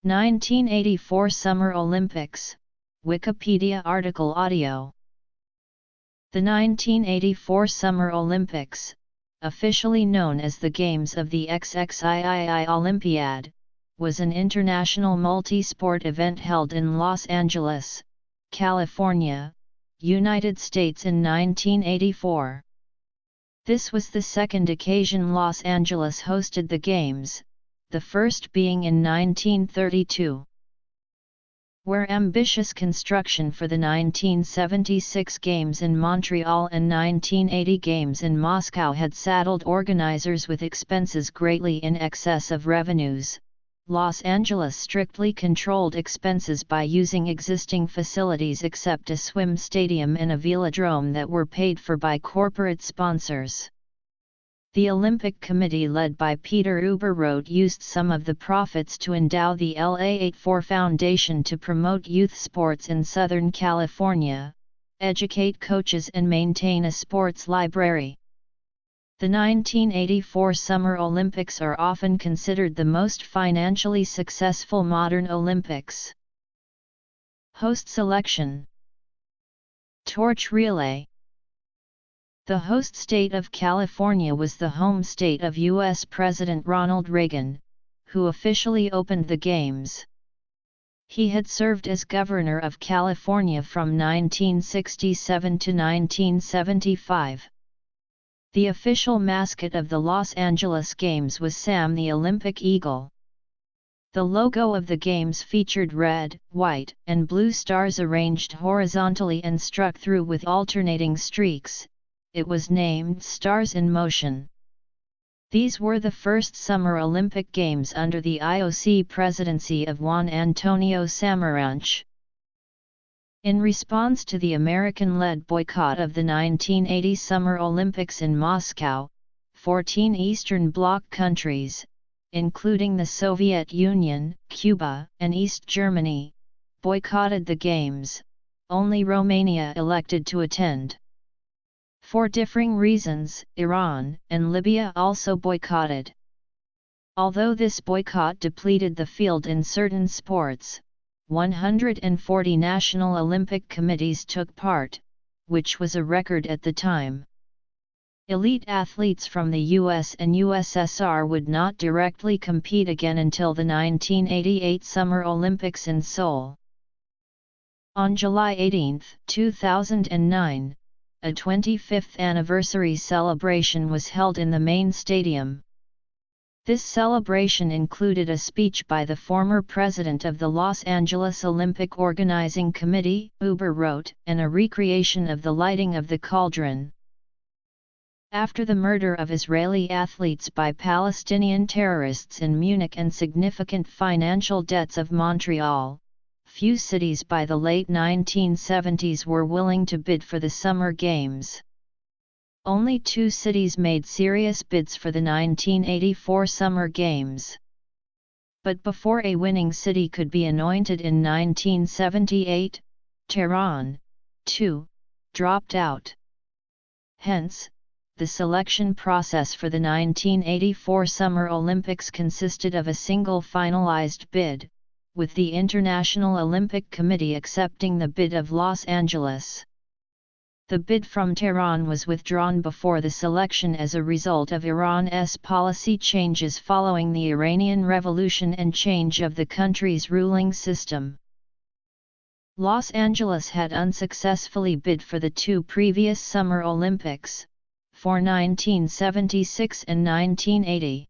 1984 Summer Olympics, Wikipedia article audio. The 1984 Summer Olympics, officially known as the Games of the XXIII Olympiad, was an international multi-sport event held in Los Angeles, California, United States in 1984. This was the second occasion Los Angeles hosted the Games, the first being in 1932. Where ambitious construction for the 1976 Games in Montreal and 1980 Games in Moscow had saddled organizers with expenses greatly in excess of revenues, Los Angeles strictly controlled expenses by using existing facilities except a swim stadium and a velodrome that were paid for by corporate sponsors. The Olympic Committee led by Peter Uberroth used some of the profits to endow the LA84 Foundation to promote youth sports in Southern California, educate coaches and maintain a sports library. The 1984 Summer Olympics are often considered the most financially successful modern Olympics. Host selection. Torch relay. The host state of California was the home state of U.S. President Ronald Reagan, who officially opened the Games. He had served as governor of California from 1967 to 1975. The official mascot of the Los Angeles Games was Sam the Olympic Eagle. The logo of the Games featured red, white, and blue stars arranged horizontally and struck through with alternating streaks. It was named Stars in Motion. These were the first Summer Olympic Games under the IOC presidency of Juan Antonio Samaranch. In response to the American-led boycott of the 1980 Summer Olympics in Moscow, 14 Eastern Bloc countries, including the Soviet Union, Cuba, and East Germany, boycotted the Games. Only Romania elected to attend. For differing reasons, Iran and Libya also boycotted. Although this boycott depleted the field in certain sports, 140 national Olympic committees took part, which was a record at the time. Elite athletes from the US and USSR would not directly compete again until the 1988 Summer Olympics in Seoul. On July 18, 2009, a 25th anniversary celebration was held in the main stadium. This celebration included a speech by the former president of the Los Angeles Olympic Organizing Committee, Uberroth, and a recreation of the lighting of the cauldron. After the murder of Israeli athletes by Palestinian terrorists in Munich and significant financial debts of Montreal, few cities by the late 1970s were willing to bid for the Summer Games. Only 2 cities made serious bids for the 1984 Summer Games. But before a winning city could be anointed in 1978, Tehran, too, dropped out. Hence, the selection process for the 1984 Summer Olympics consisted of a single finalized bid, with the International Olympic Committee accepting the bid of Los Angeles. The bid from Tehran was withdrawn before the selection as a result of Iran's policy changes following the Iranian Revolution and change of the country's ruling system. Los Angeles had unsuccessfully bid for the 2 previous Summer Olympics, for 1976 and 1980.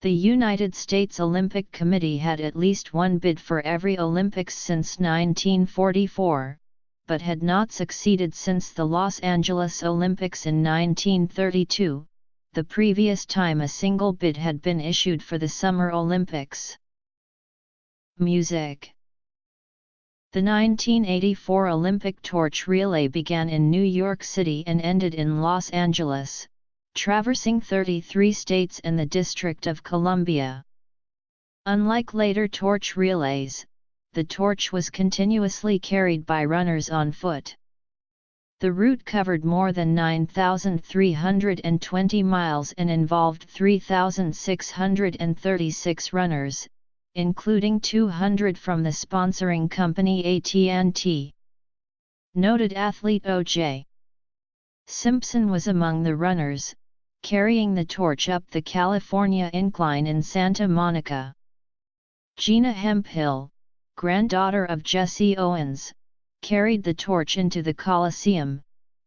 The United States Olympic Committee had at least one bid for every Olympics since 1944, but had not succeeded since the Los Angeles Olympics in 1932, the previous time a single bid had been issued for the Summer Olympics. Music. The 1984 Olympic torch relay began in New York City and ended in Los Angeles, traversing 33 states and the District of Columbia. Unlike later torch relays, the torch was continuously carried by runners on foot. The route covered more than 9,320 miles and involved 3,636 runners, including 200 from the sponsoring company AT&T. Noted athlete O.J. Simpson was among the runners, carrying the torch up the California Incline in Santa Monica. Gina Hemphill, granddaughter of Jesse Owens, carried the torch into the Coliseum,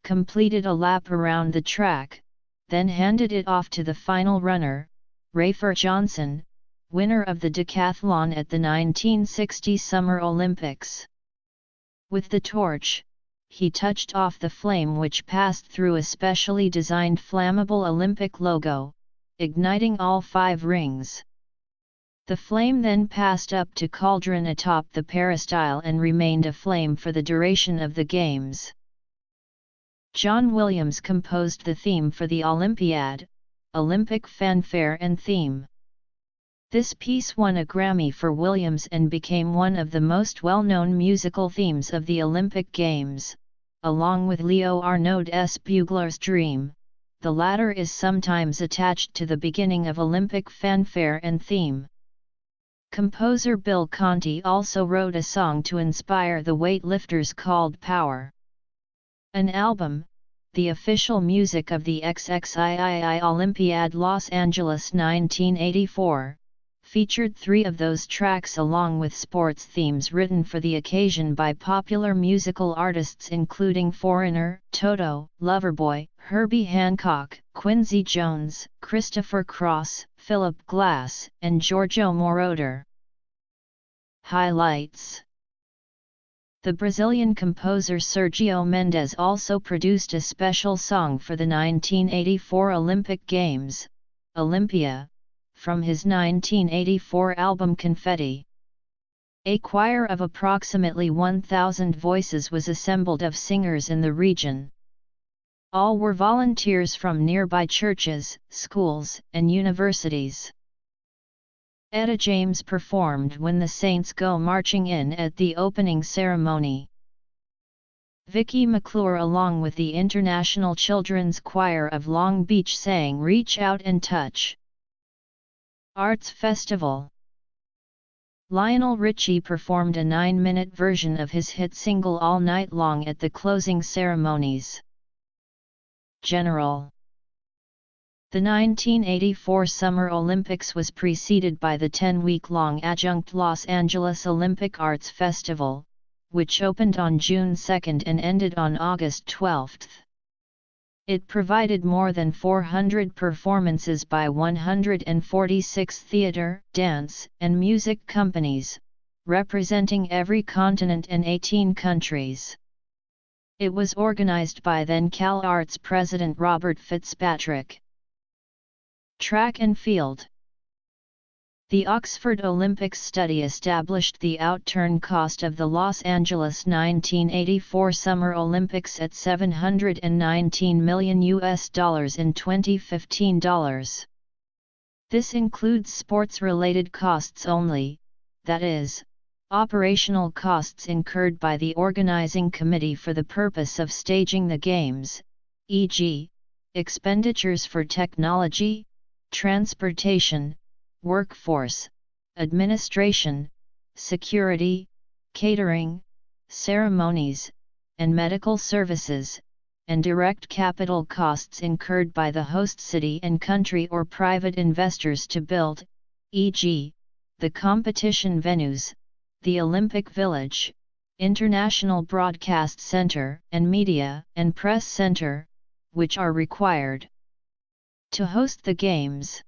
completed a lap around the track, then handed it off to the final runner, Rafer Johnson, winner of the decathlon at the 1960 Summer Olympics. With the torch, he touched off the flame which passed through a specially designed flammable Olympic logo, igniting all 5 rings. The flame then passed up to cauldron atop the peristyle and remained aflame for the duration of the Games. John Williams composed the theme for the Olympiad, Olympic Fanfare and Theme. This piece won a Grammy for Williams and became one of the most well-known musical themes of the Olympic Games, along with Leo Arnaud's Bugler's Dream. The latter is sometimes attached to the beginning of Olympic Fanfare and Theme. Composer Bill Conti also wrote a song to inspire the weightlifters called Power. An album, the official music of the XXIII Olympiad Los Angeles 1984, featured 3 of those tracks along with sports themes written for the occasion by popular musical artists including Foreigner, Toto, Loverboy, Herbie Hancock, Quincy Jones, Christopher Cross, Philip Glass, and Giorgio Moroder. Highlights. The Brazilian composer Sergio Mendes also produced a special song for the 1984 Olympic Games, Olympia, from his 1984 album Confetti. A choir of approximately 1,000 voices was assembled of singers in the region. All were volunteers from nearby churches, schools, and universities. Etta James performed When the Saints Go Marching In at the opening ceremony. Vicki McClure along with the International Children's Choir of Long Beach sang Reach Out and Touch. Arts Festival. Lionel Richie performed a 9-minute version of his hit single All Night Long at the closing ceremonies. General. The 1984 Summer Olympics was preceded by the 10-week-long adjunct Los Angeles Olympic Arts Festival, which opened on June 2 and ended on August 12. It provided more than 400 performances by 146 theater, dance, and music companies, representing every continent and 18 countries. It was organized by then CalArts President Robert Fitzpatrick. Track and field. The Oxford Olympics study established the outturn cost of the Los Angeles 1984 Summer Olympics at $719 million in 2015 dollars. This includes sports-related costs only, that is, operational costs incurred by the organizing committee for the purpose of staging the Games, e.g., expenditures for technology, transportation, workforce, administration, security, catering, ceremonies, and medical services, and direct capital costs incurred by the host city and country or private investors to build, e.g., the competition venues, the Olympic Village, International Broadcast Center, and Media and Press Center, which are required to host the Games.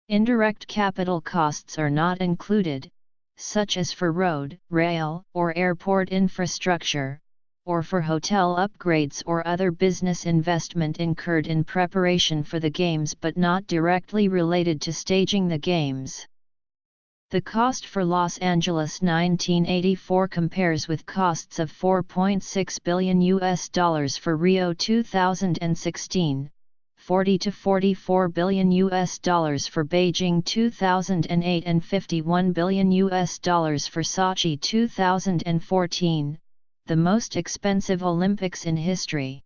Indirect capital costs are not included, such as for road, rail, or airport infrastructure, or for hotel upgrades or other business investment incurred in preparation for the Games but not directly related to staging the Games. The cost for Los Angeles 1984 compares with costs of $4.6 billion for Rio 2016. $40 to $44 billion for Beijing 2008 and $51 billion for Sochi 2014, the most expensive Olympics in history.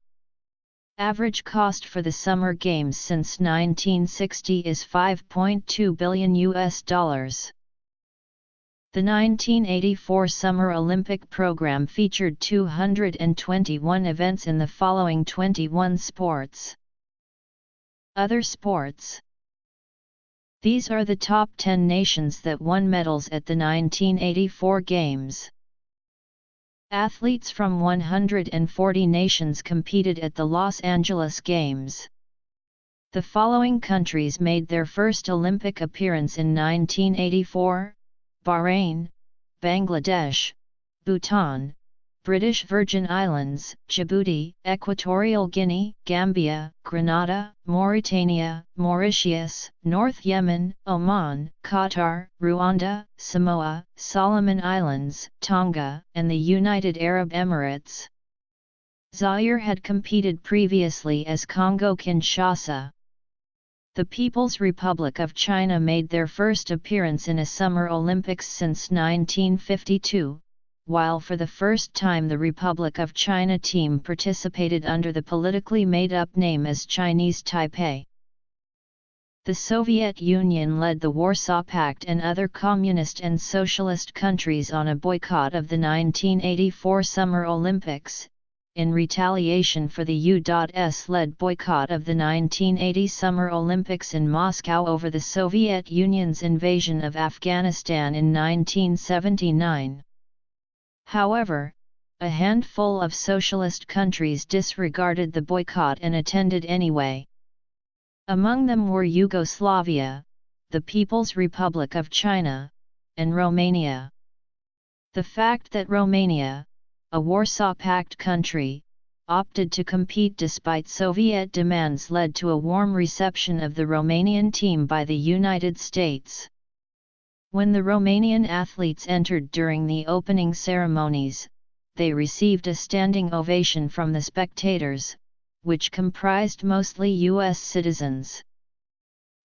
Average cost for the Summer Games since 1960 is $5.2 billion. The 1984 Summer Olympic program featured 221 events in the following 21 sports. Other sports. These are the top 10 nations that won medals at the 1984 Games. Athletes from 140 nations competed at the Los Angeles Games. The following countries made their first Olympic appearance in 1984: Bahrain, Bangladesh, Bhutan, British Virgin Islands, Djibouti, Equatorial Guinea, Gambia, Grenada, Mauritania, Mauritius, North Yemen, Oman, Qatar, Rwanda, Samoa, Solomon Islands, Tonga, and the United Arab Emirates. Zaire had competed previously as Congo-Kinshasa. The People's Republic of China made their first appearance in a Summer Olympics since 1952, while for the first time the Republic of China team participated under the politically made-up name as Chinese Taipei. The Soviet Union led the Warsaw Pact and other communist and socialist countries on a boycott of the 1984 Summer Olympics, in retaliation for the U.S.-led boycott of the 1980 Summer Olympics in Moscow over the Soviet Union's invasion of Afghanistan in 1979. However, a handful of socialist countries disregarded the boycott and attended anyway. Among them were Yugoslavia, the People's Republic of China, and Romania. The fact that Romania, a Warsaw Pact country, opted to compete despite Soviet demands led to a warm reception of the Romanian team by the United States. When the Romanian athletes entered during the opening ceremonies, they received a standing ovation from the spectators, which comprised mostly U.S. citizens.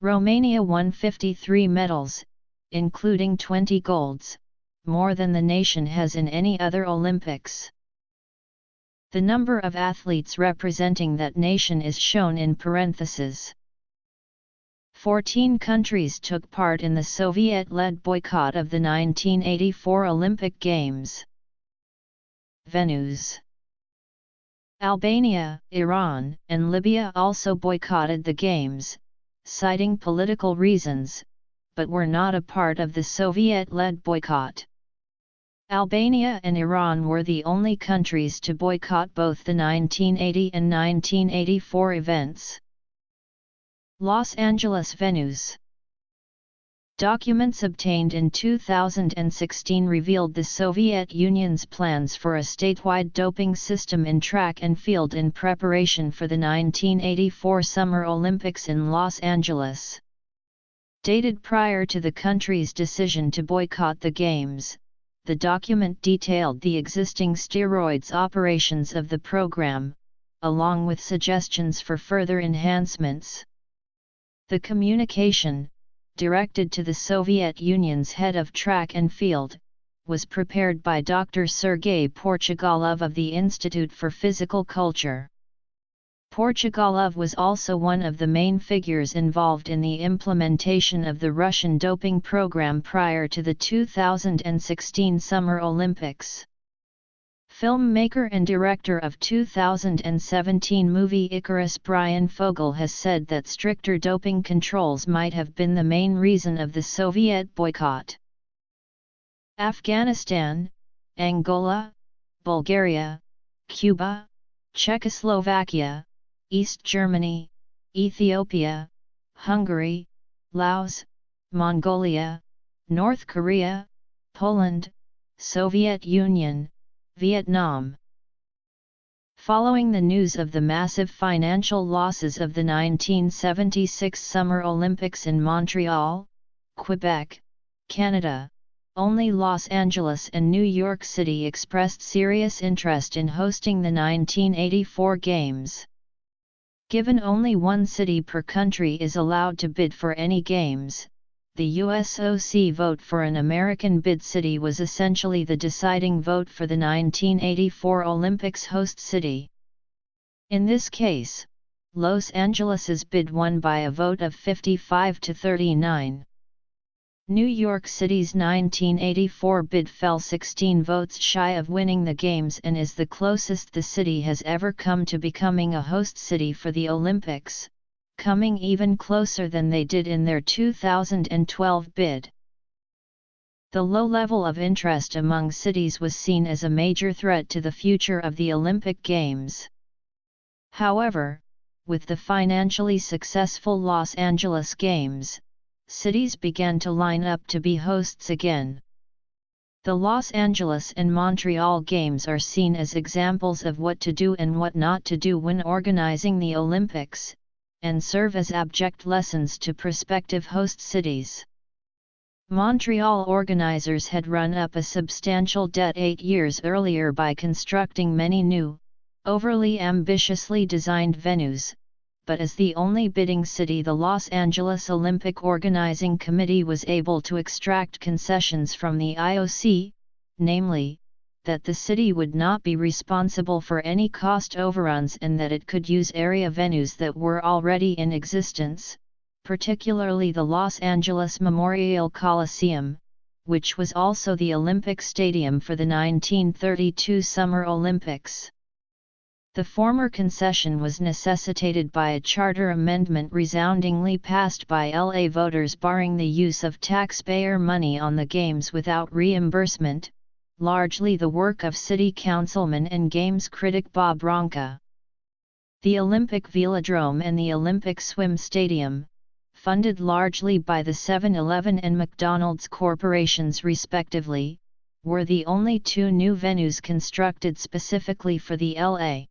Romania won 53 medals, including 20 golds, more than the nation has in any other Olympics. The number of athletes representing that nation is shown in parentheses. 14 countries took part in the Soviet-led boycott of the 1984 Olympic Games. Venues: Albania, Iran, and Libya also boycotted the Games, citing political reasons, but were not a part of the Soviet-led boycott. Albania and Iran were the only countries to boycott both the 1980 and 1984 events. Los Angeles venues. Documents obtained in 2016 revealed the Soviet Union's plans for a statewide doping system in track and field in preparation for the 1984 Summer Olympics in Los Angeles. Dated prior to the country's decision to boycott the Games, the document detailed the existing steroids operations of the program, along with suggestions for further enhancements. The communication, directed to the Soviet Union's head of track and field, was prepared by Dr. Sergei Portugalov of the Institute for Physical Culture. Portugalov was also one of the main figures involved in the implementation of the Russian doping program prior to the 2016 Summer Olympics. Filmmaker and director of 2017 movie Icarus Brian Fogel has said that stricter doping controls might have been the main reason of the Soviet boycott. Afghanistan, Angola, Bulgaria, Cuba, Czechoslovakia, East Germany, Ethiopia, Hungary, Laos, Mongolia, North Korea, Poland, Soviet Union, Vietnam. Following the news of the massive financial losses of the 1976 Summer Olympics in Montreal, Quebec, Canada, only Los Angeles and New York City expressed serious interest in hosting the 1984 Games. Given only one city per country is allowed to bid for any games, the USOC vote for an American bid city was essentially the deciding vote for the 1984 Olympics host city. In this case, Los Angeles's bid won by a vote of 55 to 39. New York City's 1984 bid fell 16 votes shy of winning the Games and is the closest the city has ever come to becoming a host city for the Olympics, coming even closer than they did in their 2012 bid. The low level of interest among cities was seen as a major threat to the future of the Olympic Games. However, with the financially successful Los Angeles Games, cities began to line up to be hosts again. The Los Angeles and Montreal Games are seen as examples of what to do and what not to do when organizing the Olympics, and serve as abject lessons to prospective host cities. Montreal organizers had run up a substantial debt 8 years earlier by constructing many new, overly ambitiously designed venues, but as the only bidding city, the Los Angeles Olympic Organizing Committee was able to extract concessions from the IOC, namely, that the city would not be responsible for any cost overruns and that it could use area venues that were already in existence, particularly the Los Angeles Memorial Coliseum, which was also the Olympic Stadium for the 1932 Summer Olympics. The former concession was necessitated by a charter amendment resoundingly passed by LA voters barring the use of taxpayer money on the Games without reimbursement, largely the work of city councilman and Games critic Bob Ronca. The Olympic Velodrome and the Olympic Swim Stadium, funded largely by the 7-Eleven and McDonald's corporations respectively, were the only two new venues constructed specifically for the LA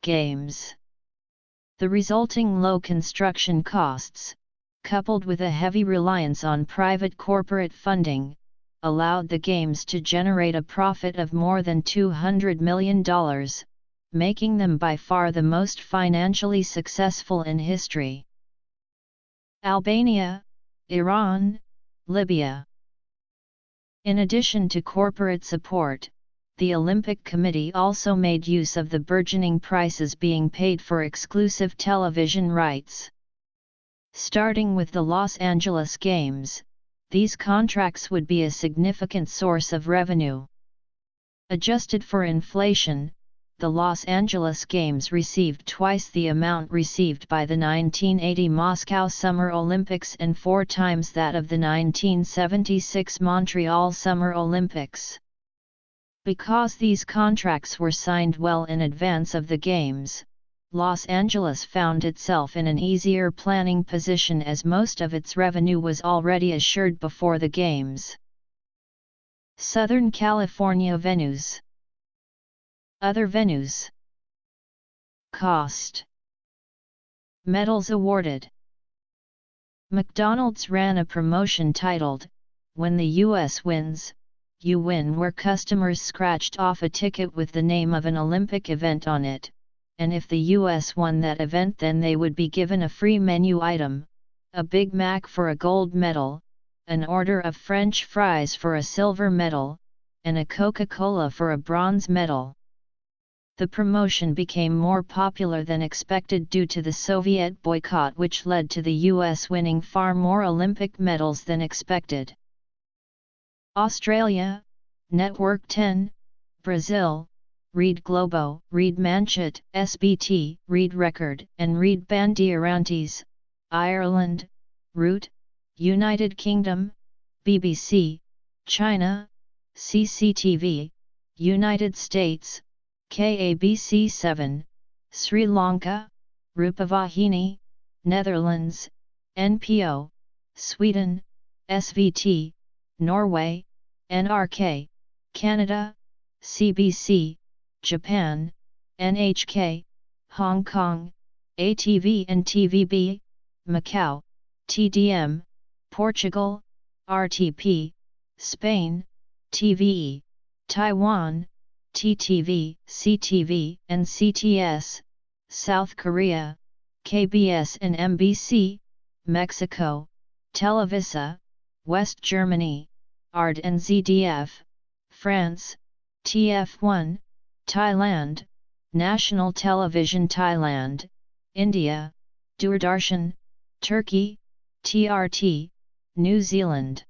Games. The resulting low construction costs, coupled with a heavy reliance on private corporate funding, allowed the Games to generate a profit of more than $200 million, making them by far the most financially successful in history. Albania, Iran, Libya. In addition to corporate support, the Olympic Committee also made use of the burgeoning prices being paid for exclusive television rights. Starting with the Los Angeles Games, these contracts would be a significant source of revenue. Adjusted for inflation, the Los Angeles Games received twice the amount received by the 1980 Moscow Summer Olympics and 4 times that of the 1976 Montreal Summer Olympics. Because these contracts were signed well in advance of the Games, Los Angeles found itself in an easier planning position as most of its revenue was already assured before the Games. Southern California venues. Other venues. Cost. Medals awarded. McDonald's ran a promotion titled, "When the U.S. Wins, You Win," where customers scratched off a ticket with the name of an Olympic event on it, and if the U.S. won that event then they would be given a free menu item, a Big Mac for a gold medal, an order of French fries for a silver medal, and a Coca-Cola for a bronze medal. The promotion became more popular than expected due to the Soviet boycott, which led to the U.S. winning far more Olympic medals than expected. Australia, Network 10, Brazil, Rede Globo, Rede Manchete, SBT, Rede Record, and Rede Bandeirantes, Ireland, Root, United Kingdom, BBC, China, CCTV, United States, KABC 7, Sri Lanka, Rupavahini, Netherlands, NPO, Sweden, SVT, Norway, NRK, Canada, CBC, Japan, NHK, Hong Kong, ATV and TVB, Macau, TDM, Portugal, RTP, Spain, TVE, Taiwan, TTV, CTV and CTS, South Korea, KBS and MBC, Mexico, Televisa, West Germany, ARD and ZDF, France, TF1, Thailand, National Television Thailand, India, Doordarshan, Turkey, TRT, New Zealand.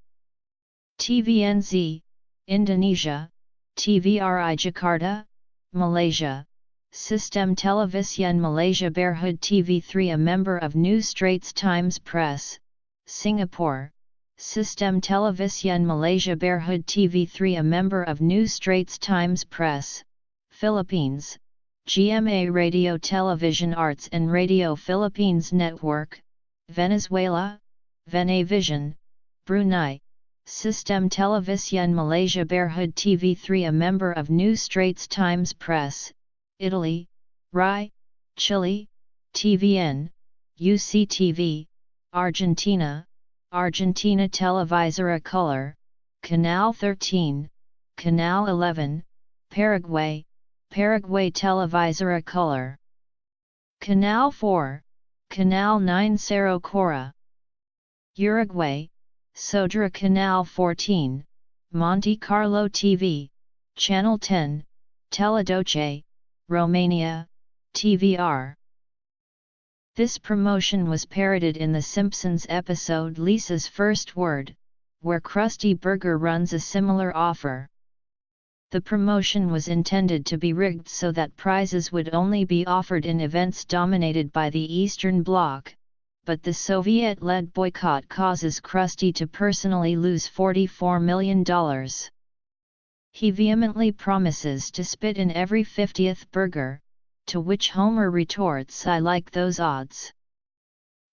TVNZ, Indonesia, TVRI Jakarta, Malaysia, Sistem Televisión Malaysia Berhad TV3 a member of New Straits Times Press, Singapore, Sistem Televisión Malaysia Berhad TV3 a member of New Straits Times Press, Philippines, GMA Radio Television Arts and Radio Philippines Network, Venezuela, Venevision, Brunei, Sistem Televisión Malaysia Berhad TV3 a member of New Straits Times Press, Italy, RAI, Chile, TVN, UCTV, Argentina, Argentina Televisora Color, Canal 13, Canal 11, Paraguay, Paraguay Televisora Color, Canal 4, Canal 9 Cerro Cora, Uruguay, Sodra Canal 14, Monte Carlo TV, Channel 10, Teledoce, Romania, TVR. This promotion was parodied in The Simpsons episode Lisa's First Word, where Krusty Burger runs a similar offer. The promotion was intended to be rigged so that prizes would only be offered in events dominated by the Eastern Bloc, but the Soviet-led boycott causes Krusty to personally lose $44 million. He vehemently promises to spit in every 50th burger, to which Homer retorts, "I like those odds."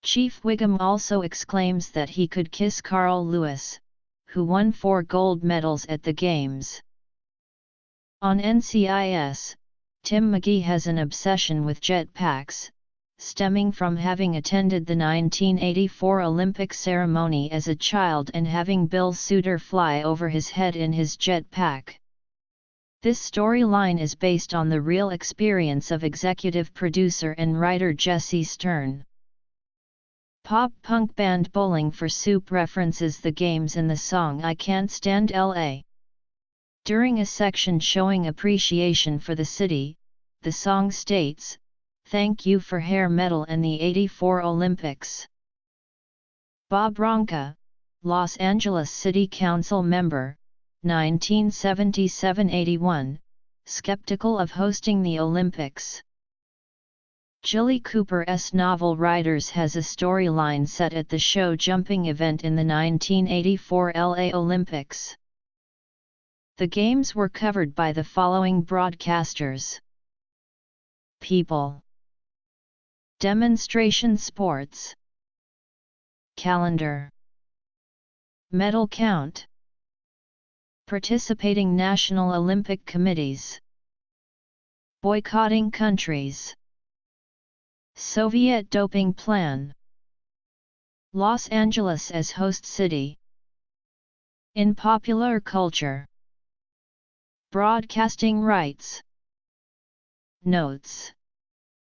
Chief Wiggum also exclaims that he could kiss Carl Lewis, who won 4 gold medals at the Games. On NCIS, Tim McGee has an obsession with jetpacks, stemming from having attended the 1984 Olympic ceremony as a child and having Bill Suitor fly over his head in his jetpack. This storyline is based on the real experience of executive producer and writer Jesse Stern. Pop-punk band Bowling for Soup references the Games in the song I Can't Stand LA. During a section showing appreciation for the city, the song states, "Thank you for hair metal and the '84 Olympics." Bob Ronca, Los Angeles City Council member, 1977–81, skeptical of hosting the Olympics. Jilly Cooper's novel Riders has a storyline set at the show jumping event in the 1984 LA Olympics. The Games were covered by the following broadcasters: People, Demonstration Sports, Calendar, Medal Count, Participating National Olympic Committees, Boycotting Countries, Soviet Doping Plan, Los Angeles as Host City. In popular culture, broadcasting rights. Notes.